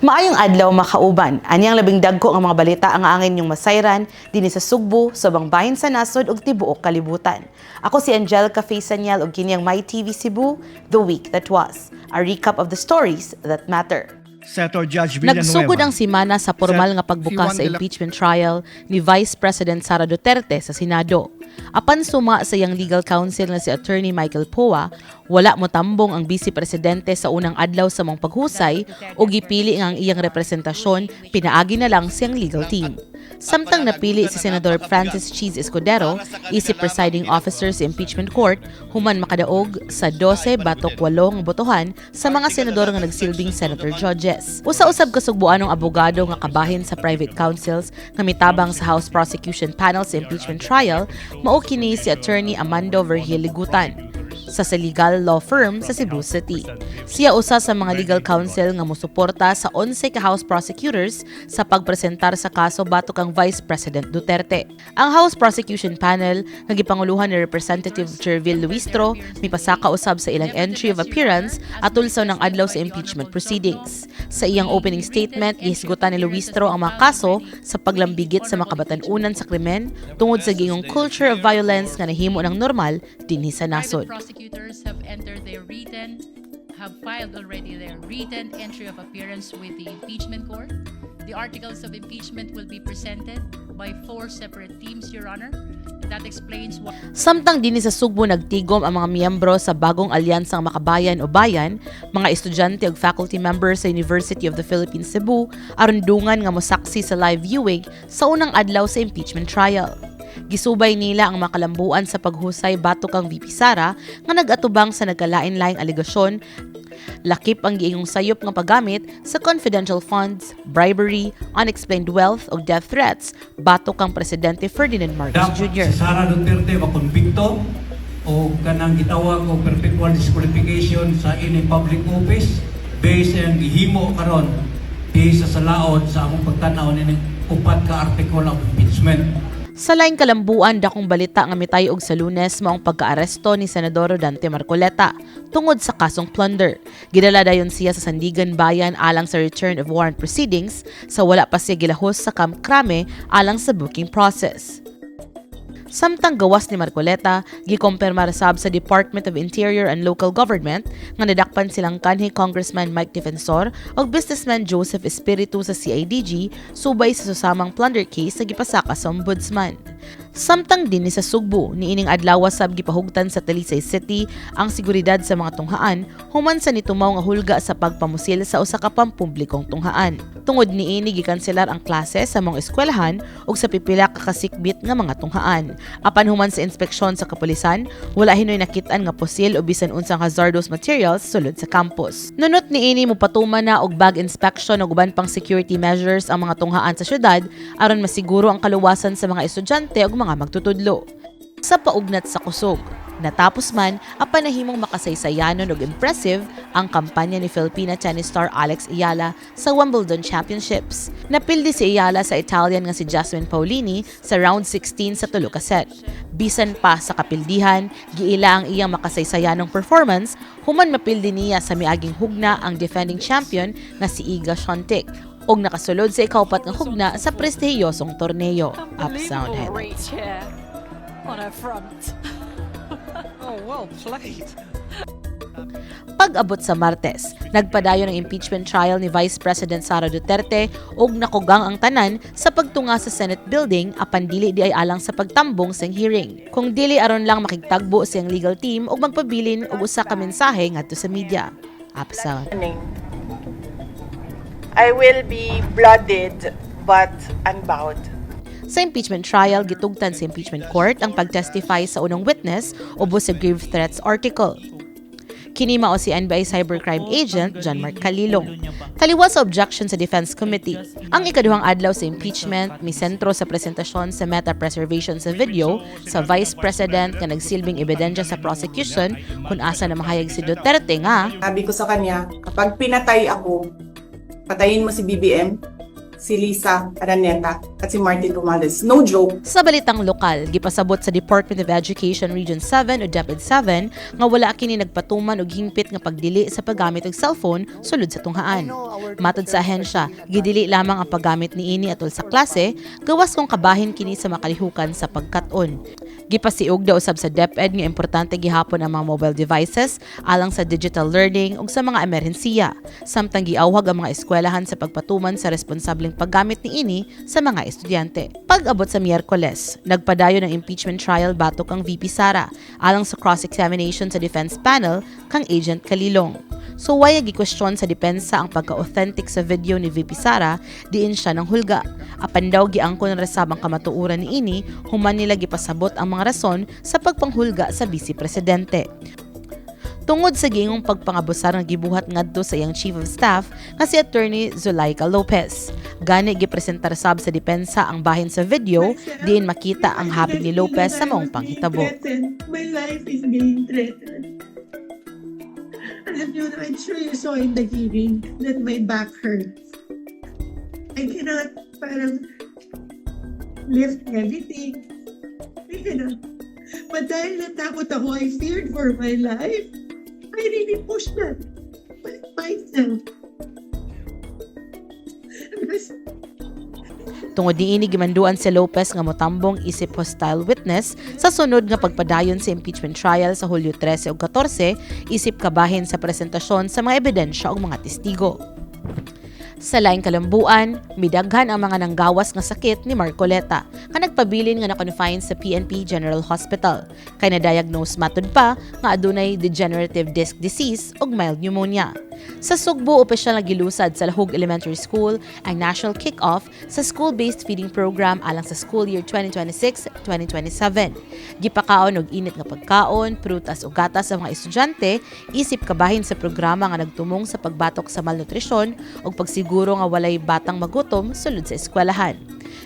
Maayong adlaw makauban. Anyang labing dagko ang mga balita ang angin yung masayran dinhi sa Sugbo, subang bahin sa nasod ug tibuok kalibutan. Ako si Angelica Faisanyal ug kini ang My TV Cebu, The Week That Was. A recap of the stories that matter. Senator Judge Villanueva. Nagsugod ang simana sa formal nga pagbukas sa impeachment trial ni Vice President Sara Duterte sa Senado. Apan suma sa iyang legal counsel nga si Attorney Michael Poa, wala mo tambong ang Vice Presidente sa unang adlaw sa mong paghusay o gipili nga ang iyang representasyon, pinaagi na lang siyang legal team. Samtang napili si Senador Francis Cheese Escudero, isip presiding officer sa impeachment court, human makadaog sa 12 batok 8 botohan sa mga senador nga nagsilbing senator judges. Usa-usab kasugbuan ng abogado nga kabahin sa private counsels nga mitabang sa House Prosecution Panel sa impeachment trial, mao kini si Attorney Amando Vergil Ligutan sa legal law firm sa Cebu City. Siya usa sa mga legal counsel nga mosuporta sa 11 ka House prosecutors sa pagpresentar sa kaso batok kang Vice President Duterte. Ang House Prosecution Panel nga gipanguluhan ni Representative Chervil Luistro mipasaka usab sa ilang entry of appearance atol sa ng adlaw sa impeachment proceedings. Sa iyang opening statement, gihisgutan ni Luistro ang mga kaso sa paglambigit sa makabatan-unan sa krimen tungod sa gingong culture of violence nga nahimo ng normal dinhi sa nasod. Prosecutors have filed already their written entry of appearance with the impeachment court. The articles of impeachment will be presented by 4 separate teams, Your Honor. That explains why. Samtang dinhi sa Sugbo nagtigom ang mga miyembro sa bagong alyansang Makabayan o Bayan, mga estudyante ug faculty members sa University of the Philippines Cebu aron dungan nga mosaksi sa live viewing sa unang adlaw sa impeachment trial. Gisubay nila ang makalambuan sa paghusay batok kang VP Sara nga nag-atubang sa nagkalain-laing aligasyon, lakip ang giingong sayop nga paggamit sa confidential funds, bribery, unexplained wealth o death threats batok kang Presidente Ferdinand Marcos Jr. Si Sara Duterte makonbikto o kanang gitawag og perpetual disqualification sa any public office based ang gihimo karon sa salaod sa among pagtan-aw ni upat ka article of impeachment. Sa laing kalambuan, dakong balita nga mitay og sa Lunes maong pagkaaresto ni Senador Dante Marcoleta tungod sa kasong plunder. Gidala dayon siya sa Sandigan Bayan alang sa return of warrant proceedings sa wala pa siya gilahos sa Camp Crame alang sa booking process. Samtang gawas ni Marcoleta, gikompirmar sab sa Department of Interior and Local Government nga nadakpan silang kanhi Congressman Mike Defensor o businessman Joseph Espiritu sa CIDG subay sa susamang plunder case sa gipasaka sa Ombudsman. Samtang dinhi sa Sugbo, niining adlaw sab gipahugtan sa Talisay City ang seguridad sa mga tunghaan human sa nitumaw nga hulga sa pagpamusil sa usa ka pampublikong tunghaan. Tungod niini gikanselar ang klase sa mga eskwelahan ug sa pipila ka kasikbit nga mga tunghaan. Apan human sa inspeksyon sa kapulisan, wala hinoy nakit-an nga pusil o bisan unsang hazardous materials sulod sa campus. Nunot niini mopatuman na og bag inspection ug uban pang security measures ang mga tunghaan sa syudad aron masiguro ang kaluwasan sa mga estudyante ug mga magtutudlo. Sa paugnat sa kusog, natapos man ang panahimong makasaysayanon ug impressive ang kampanya ni Filipina tennis star Alex Ayala sa Wimbledon Championships. Napildi si Ayala sa Italian nga si Jasmine Paolini sa round 16 sa tulo ka set. Bisan pa sa kapildihan, giila ang iyang makasaysayanong performance human mapildi niya sa miaging hugna ang defending champion nga si Iga Swiatek og nakasulod sa ikaupat nga hugna sa prestihiyosong torneo. Upsound highlights. On her front. Oh, well played. Pag-abot sa Martes, nagpadayon ang impeachment trial ni Vice President Sara Duterte ug nakugang ang tanan sa pagtunga sa Senate building apan dili di ay alang sa pagtambong sang hearing. Kung dili aron lang makigtagbo siyang legal team ug magpabilin og usa ka mensahe ngadto sa media. Upsound. I will be blooded but unbowed. Sa impeachment trial, gitugtan sa impeachment court ang pagtestify sa unang witness ubos sa grave threats article. Kini mao si NBI cybercrime agent John Mark Calilong. Taliwas sa objection sa Defense Committee. Ang ikaduhang adlaw sa impeachment, may sentro sa presentasyon sa meta preservation sa video sa Vice President nga nagsilbing ebidensya sa prosecution kung asa na mahayag si Duterte nga Sabi ko sa kanya, kapag pinatay ako, patayin mo si BBM, si Lisa Araneta at si Martin Romales. No joke. Sa balitang lokal, gipasabot sa Department of Education Region 7 o DepEd 7 nga wala kini nagpatuman og hingpit nga pagdili sa paggamit og cellphone sulod sa tunghaan. Matod sa ahensya, gidili lamang ang paggamit niini atol sa klase, gawas kung kabahin kini sa makalihukan sa pagkat-on. Gipasiog daw usab sa DepEd nga importante gihapon ang mga mobile devices alang sa digital learning ug sa mga emerhensiya. Samtang giawhag ang mga eskwelahan sa pagpatuman sa responsableng paggamit niini sa mga estudyante. Pag-abot sa Miyerkules, nagpadayon ng impeachment trial batok ang VP Sara alang sa cross-examination sa defense panel kang Agent Kalilong. So waya gikwestiyon sa depensa ang pagka-authentic sa video ni VP Sara diin siya ng hulga. Apan daw giangkon resabang kamatuoran niini human nila gipasabot ang mga rason sa pagpanghulga sa Vice Presidente. Tungod sa giingong pagpangabusar nga gibuhat ngadto sa iyang Chief of Staff nga si Attorney Zulaika Lopez. Gani gipresentar sab sa depensa ang bahin sa video diin makita ang habig ni Lopez sa maong panghitabo. My life is being threatened. And I'm sure you saw in the hearing that my back hurts. I cannot parang lift anything. I cannot. But dahil natakot ako, I feared for my life. I really pushed that myself. Tungod niini gimanduan si Lopez nga motambong isip hostile witness sa sunod nga pagpadayon sa impeachment trial sa Hulyo 13 ug 14 isip kabahin sa presentasyon sa mga ebidensya ug mga testigo. Sa laing kalambuan, midaghan ang mga nanggawas nga sakit ni Marcoleta nga nagpabilin nga na-confine sa PNP General Hospital. Kay na-diagnose matud pa nga adunay degenerative disc disease ug mild pneumonia. Sa Sugbo, opisyal na gilusad sa Lahog Elementary School ang national kick-off sa school-based feeding program alang sa school year 2026-2027. Gipakaon og init nga pagkaon, prutas ug gatas sa mga estudyante isip kabahin sa programa nga nagtumong sa pagbatok sa malnutrisyon ug pagsiguro nga walay batang magutom sulod sa eskwelahan.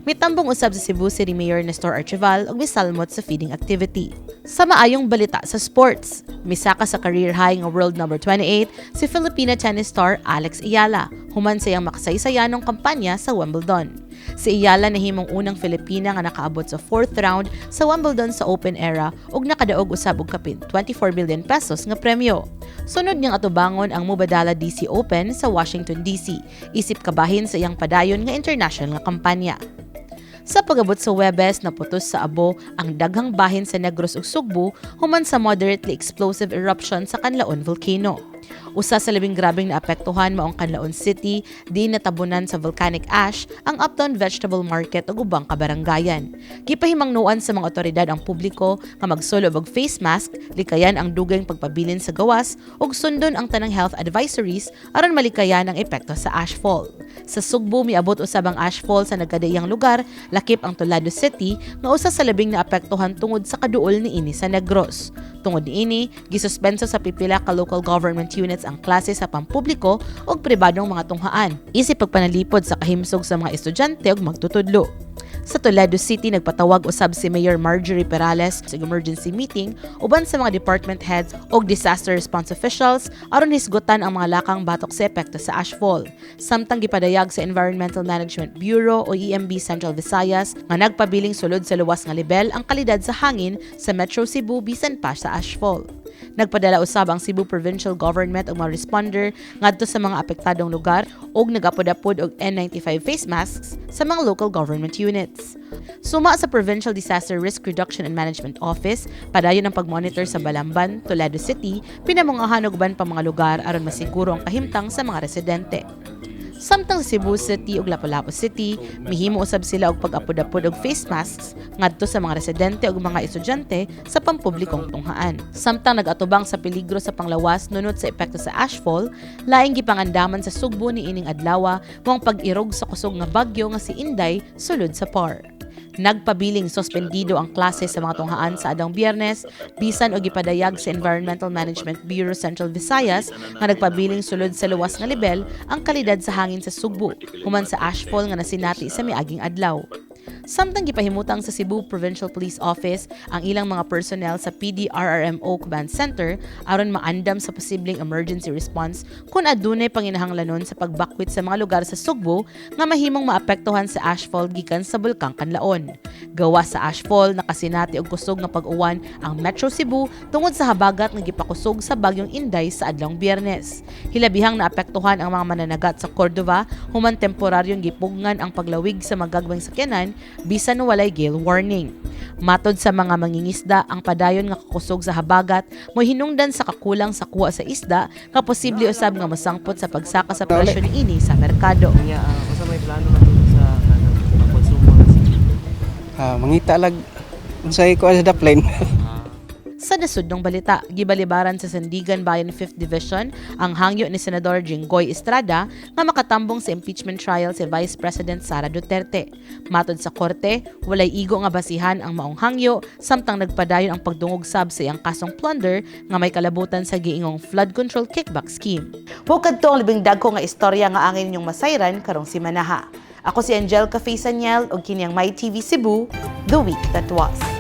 Mitambong usab sa Cebu City Mayor Nestor Archival ug misalmot sa feeding activity. Sa maayong balita sa sports, misaka sa career high nga world number 28 si Filipina tennis star Alex Ayala, human sa iyang makasaysayanong kampanya sa Wimbledon. Si Ayala nahimong unang Filipina nga nakaabot sa 4th round sa Wimbledon sa Open era ug nakadaog usab og kapin 24 million pesos nga premyo. Sunod niyang atubangon ang Mubadala DC Open sa Washington DC, isip kabahin sa iyang padayon nga international nga kampanya. Sa pag-abot sa Huwebes, naputos sa abo ang daghang bahin sa Negros ug Sugbo human sa moderately explosive eruption sa Canlaon Volcano. Usa sa labing grabeng naapektuhan mao ang Canlaon City, di natabunan sa volcanic ash ang Uptown Vegetable Market ug ubang kabaranggayan. Gipahimangnuan sa mga otoridad ang publiko nga magsulob og face mask, likayan ang dugayng pagpabilin sa gawas ug sundon ang tanang health advisories aron malikayan ang epekto sa ashfall. Sa Sugbo miabot usab ang ashfall sa nagkadaiyang lugar, lakip ang Tolado City nga usa sa labing naapektuhan tungod sa kaduol niini sa Negros. Tungod niini, gisuspenso sa pipila ka local government units ang klase sa pampubliko ug pribadong mga tunghaan, isip pagpanalipod sa kahimsog sa mga estudyante ug magtutudlo. Sa Toledo City, nagpatawag usab si Mayor Marjorie Perales sa emergency meeting uban sa mga department heads ug disaster response officials aron hisgutan ang mga lakang batok sa epekto sa ashfall. Samtang gipadayag sa Environmental Management Bureau o EMB Central Visayas nga nagpabiling sulod sa luwas nga lebel ang kalidad sa hangin sa Metro Cebu bisan pa sa ashfall. Nagpadala usab ang Cebu Provincial Government og mga responder ngadto sa mga apektadong lugar ug nagapod-apod og N95 face masks sa mga local government units. Suma sa Provincial Disaster Risk Reduction and Management Office, padayon ang pagmonitor sa Balamban, Toledo City, pinamungahan og ban pa mga lugar aron masiguro ang kahimtang sa mga residente. Samtang sa Cebu City ug Lapu-Lapu City, mihimo usab sila og pag-apod-apod og face masks ngadto sa mga residente ug mga estudyante sa pampublikong tunghaan. Samtang nag-atubang sa peligro sa panglawas nunod sa epekto sa ashfall, laing gipangandaman sa Sugbo niining adlaw mong pag-irog sa kusog nga bagyo nga si Inday sulod sa PAR. Nagpabiling suspendido ang klase sa mga tunghaan sa adang Biyernes bisan og gipadayag sa Environmental Management Bureau Central Visayas nga nagpabiling sulod sa luwas nga lebel ang kalidad sa hangin sa Sugbo human sa ashfall nga nasinati sa miaging adlaw. Samtang gipahimutang sa Cebu Provincial Police Office ang ilang mga personnel sa PDRRMO Command Center aron maandam sa posibleng emergency response kung adunay panginahanglanon sa pagbakwit sa mga lugar sa Sugbo nga mahimong maapektuhan sa ashfall gikan sa Bulkang Kanlaon. Gawa sa ashfall, nakasinati og kusog nga pag-uwan ang Metro Cebu tungod sa habagat nga gipakusog sa bagyong Inday sa adlong Biyernes. Hilabihang naapektuhan ang mga mananagat sa Cordova human temporaryong gipugngan ang paglawig sa magagbang sakyanan bisan walay gale warning. Matod sa mga mangingisda, ang padayon nga kakusog sa habagat mo hinungdan sa kakulang sa kuha sa isda nga posible usab nga masangpot sa pagsaka sa presyo niini sa merkado. Nya usa may plano na dito sa konsumo na Mangita lag unsay ko sa dapline. Sa nasudnong balita, gibalibaran sa Sandigan Bayan 5th Division ang hangyo ni Senador Jinggoy Estrada nga makatambong sa impeachment trial si Vice President Sara Duterte. Matod sa korte, walay igo nga basihan ang maong hangyo samtang nagpadayon ang pagdungog sab sa iyang kasong plunder nga may kalabutan sa giingong flood control kickback scheme. Hukad to ang libing dagko nga istorya nga angin ninyong masayran karong si Manaha. Ako si Angel Cafe Sanyel og kini ang My TV Cebu, The Week That Was.